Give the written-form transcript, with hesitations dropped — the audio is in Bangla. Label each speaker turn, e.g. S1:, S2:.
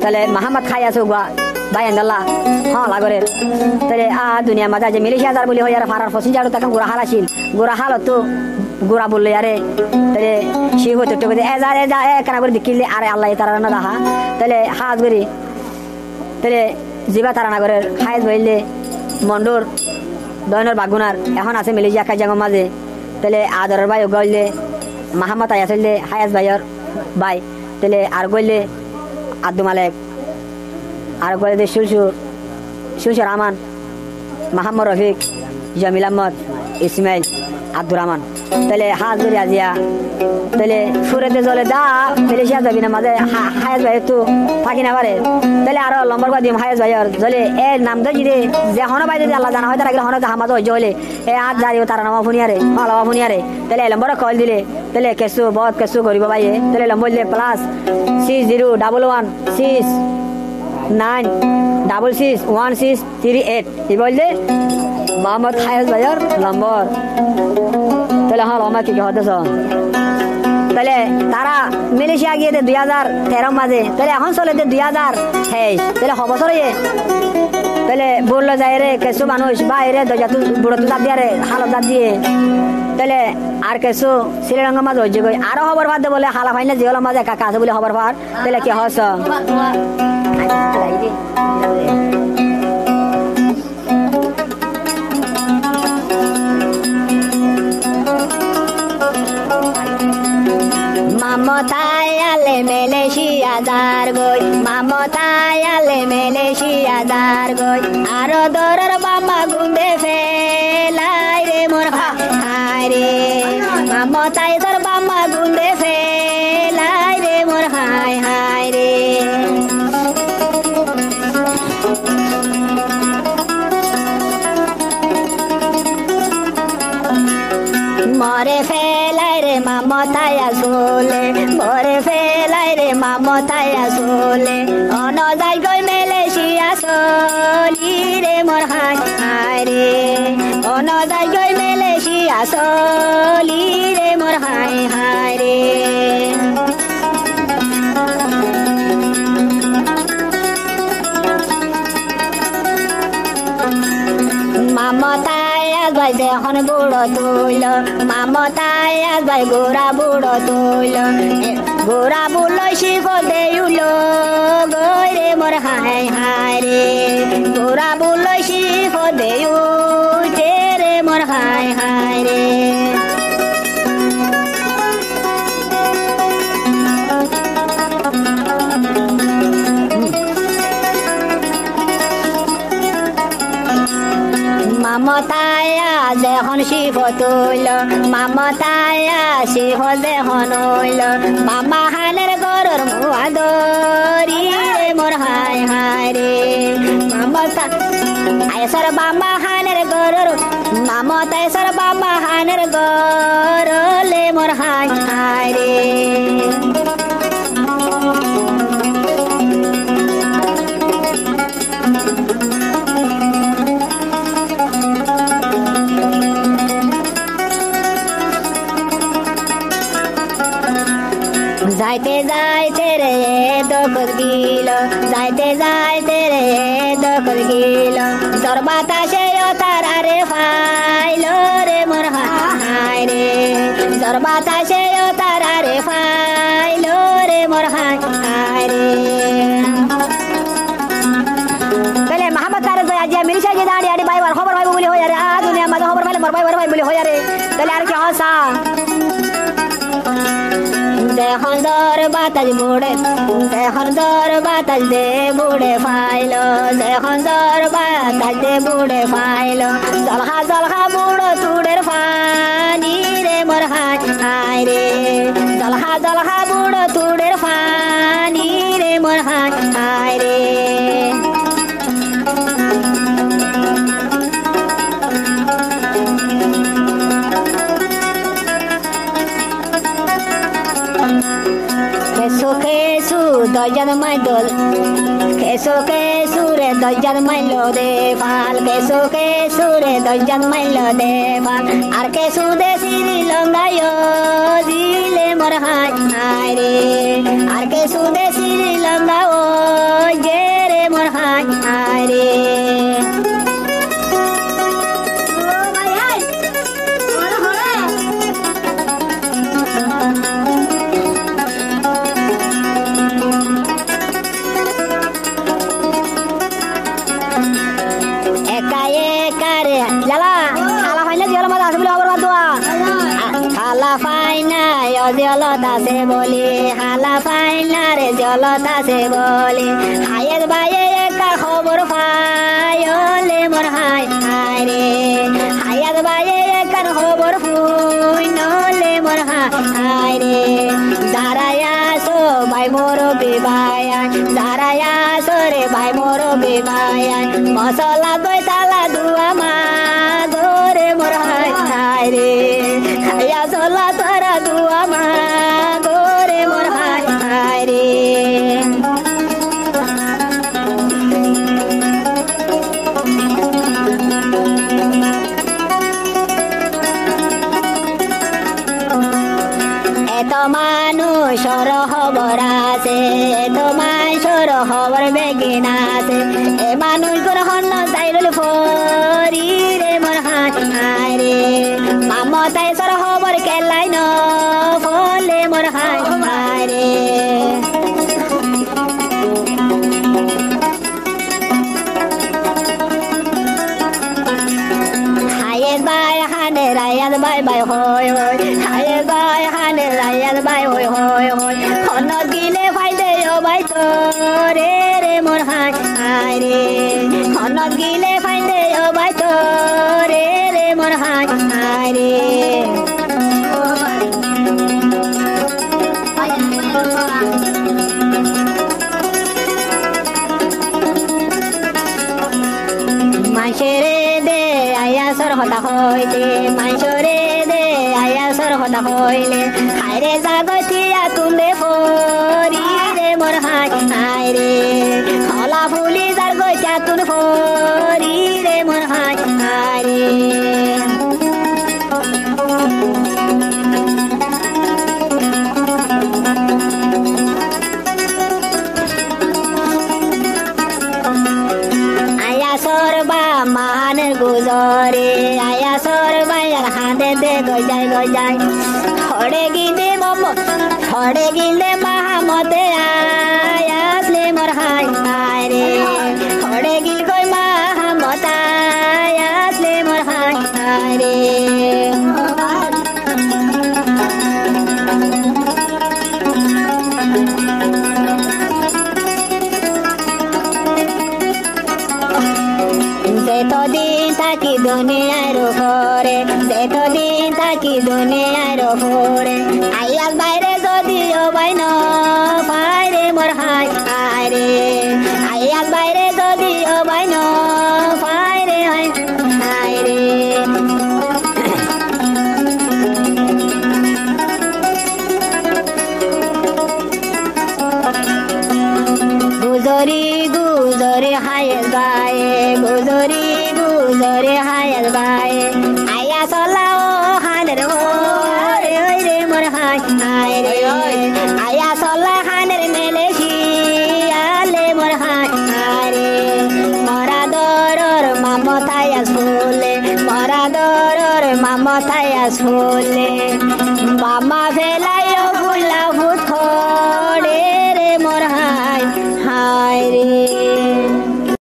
S1: তাহলে মাহমদ খাই আছে গুয়া ভাই আন্দাল্লা হ্যাঁ লাগরে তাহলে দুনিয়ার মাঝে যে মিলিশিয়া যার বলি হয় আর ফারার ফসিন যার তখন গোড়া হাল আসিল গোড়া হাল তো গোড়া বললে আরে তাহলে সে হতো এ কেনা করে দেখিলে আরে আল্লাহ তারা না দেখা তাহলে হাত করি তাহলে জিবা তারা না করে খাইজ বইলে মন্ডর দয়নর বাগুনার এখন আছে মিলিশিয়া খাই জাঙ্গর মাঝে তাহলে আদরের ভাই গইলে মাহমদ আই আসলে হায়াজ ভাইয়ের ভাই তাহলে আর গইলে আব্দু মালেক আর গইলে সুলসুর রহমান মাহমদ রফিক জমিল আহমদ ইসমাইল আব্দুর রহমান তাহলে হাত ধরে আজিয়া তাহলে সুরেতে জলে দা মিলিশিয়া যাবি না মাঝে হায়াজ ভাই একটু থাকি না পারে তাহলে আরো লম্বর করে দিম হায়াজ ভাইয়ের জলে এ নাম ধরে যদি যে হনো ভাই যদি আল্লাহ জানা হয় তারা হনো হামাজ হয়ে জলে এ আজ যাই তারা নামা ফুনিয়ারে লামা ফুনিয়ারে তাহলে লম্বর কল দিলে তাহলে কেসু বহুত কেসু করিব ভাইয়ে তাহলে লম্বর দিলে +01169661638 এই বললে মোহাম্মদ হায়াজ ভাইয়ের নম্বর তাহলে হ্যাঁ আমার কি হতেছ তাহলে তারা মিলিশিয়া গিয়ে 2013 মাঝে তাহলে এখন চলে 2023 তাহলে বছর তাহলে বললো যায় রে কিছু মানুষ বাইরে বুড়ো দাঁত দিয়ে রে হালত দাঁত দিয়ে তাহলে আর কিছু শ্রীলঙ্কার মাঝে হচ্ছে আরো খবর ভাত বলে হালা ফাইনা জিওলার মাঝে কাকা আছে বলে খবর ভাত তাহলে কি হস মামতায়ালে মেলেশিয়া দার গই মামতায়ালে মেলেশিয়া দার গই আরো দরের বাবা গুন্দে ফেলাই রে মোর হাই রে মামতাই তোর বাবা গুন্দে ফেলাই রে মোর হাই হাই রে মরে ফেলাই রে মামতায়া সোলে মরে ফেলাই রে মামতায়া সোলে অন যাই গই মেলেশিয়া সলি রে মোর হাই হাই রে অন যাই গই মেলেশিয়া সলি রে মোর হাই হাই রে মামতায়া ভাই যখন বুড়ো তুইল মামতায়া ভাই গোড়া বুড়ো তুইল গোড়া বুড়ো শিখ দেউল গই রে মোর হাই হাই রে গোড়া বুড়ো শিখ দেউ রে মোর হাই হাই রে মামতায়া যখন শিখ তুইল মামতায়া শিখ যখন হইল মামা হানের গরর মুয়া দরি রে মোর হাই হাই রে মামতা আয়সর বাবা হানের গরর মামতায়সর বাবা হানের গরলে মোর হাই হাই রে যাইতে যাইতে রে দখল গিল যাইতে যাইতে রে দখল গিল তোর বাতাসে তারা রে ফাইল রে মোর হাই রে তোর বাতাসে তারা রে ফাইল রে মোর হাই রে তাহলে মাহমদ তারে তো আজ মিলিশিয়া যে দাঁড়িয়ে আড়ি ভাই খবর ভাই বলে হই আরে দুনিয়া মাঝে খবর পাইলে মোর ভাই বলে হই আরে তাহলে আর কি হসা দেখন দর বাতাস বুড়ে দেখন দর বাতাস দে বুড়ে ফাইল দেখন দর বাতাস দে বুড়ে ফাইল জলহা জলহা বুড়ো তুড়ের ফানি রে মোর হাই হাই রে জলহা জলহা বুড়ো তুড়ের ফানি রে মোর হাই হাই রে কেসু দয়ার মাইদল কেসু রে দয়ার মাইলো দে ফাল কেসু রে দয়ার মাইলো দে ফাল আর কেসু দে শ্রীলঙ্কায় দিলে মোর হাই হাই রে আর কেসু দে শ্রীলঙ্কা
S2: জলতাছে বলে হালা ফাইনারে জলতাছে বলে হায়ের বাইয়ে একা খবর পায়লে মোর হাই হায় রে হায়ার বাইয়ে একার খবর ফুই নলে মোর হায় রে যারায়াসো ভাই মোর বিবায়ান যারায়াসো রে ভাই মোর বিবায়ান মশলা দই তালা দুয়া মা গোরে মোর হায় রে হায়া চলা তারা দুয়া মা গোরে মোর হায় রে এত মানুষর খবর আছে এত মানুষর খবর বেগিন আছে এ মানুষ গ্রহণ চাইল ফরি রে মোর হায় রে মামতাই সর খবর কেলাই ন ফলে মোর হায় রে হায়ের বাই হানে রায়ার বাই বাই হই হই হায়ের বাই হানে রায়ার বাই হই হই হই খন গিলে ফাইদে ও বাই তো রে রে মোর হায় রে খন গিলে ফাইদে ও বাই তো রে রে মোর হায় রে মাইসেরে দে আয়া সর হতা হইতে মাইসরে দে আয়া সর হতা হইলে হায়রে জাগতিয়া তুমে ফরি রে মোর হায় রে হলা ফুলি যার গইতা তুন ফরি রে মোর হায় রে মানের গুজরে আয়া সর বাইয়ার হাতে দে গজাই হড়ে গিলে মাহামতে আয়াসলে মোর হায় রে হড়ে গিল কই মাহামত আয়াসলে মোর হায় রে যেতদিন থাকি দুনিয়ার উপরে যেতদিন থাকি দুনিয়ার উপরে আইয়াল বাইরে যদিও বাই ন পাইরে মোর হায় রে আইয়াল বাইরে যদিও বাই ন পাইরে হায় রে গুজরি গুজরি হায়ের গায়ে গুজরি হায়ের গায়ে আয়া চলা ও হানের ওই রে মোর হায় রে আয়া চলা হানের মেলে শিয়ালে মোর হায় রে মরা দরর মামতায় আসলে মরা দরর মামতায় আসলে বামা ফেলাই গুলা ফুট রে মোর হায় রে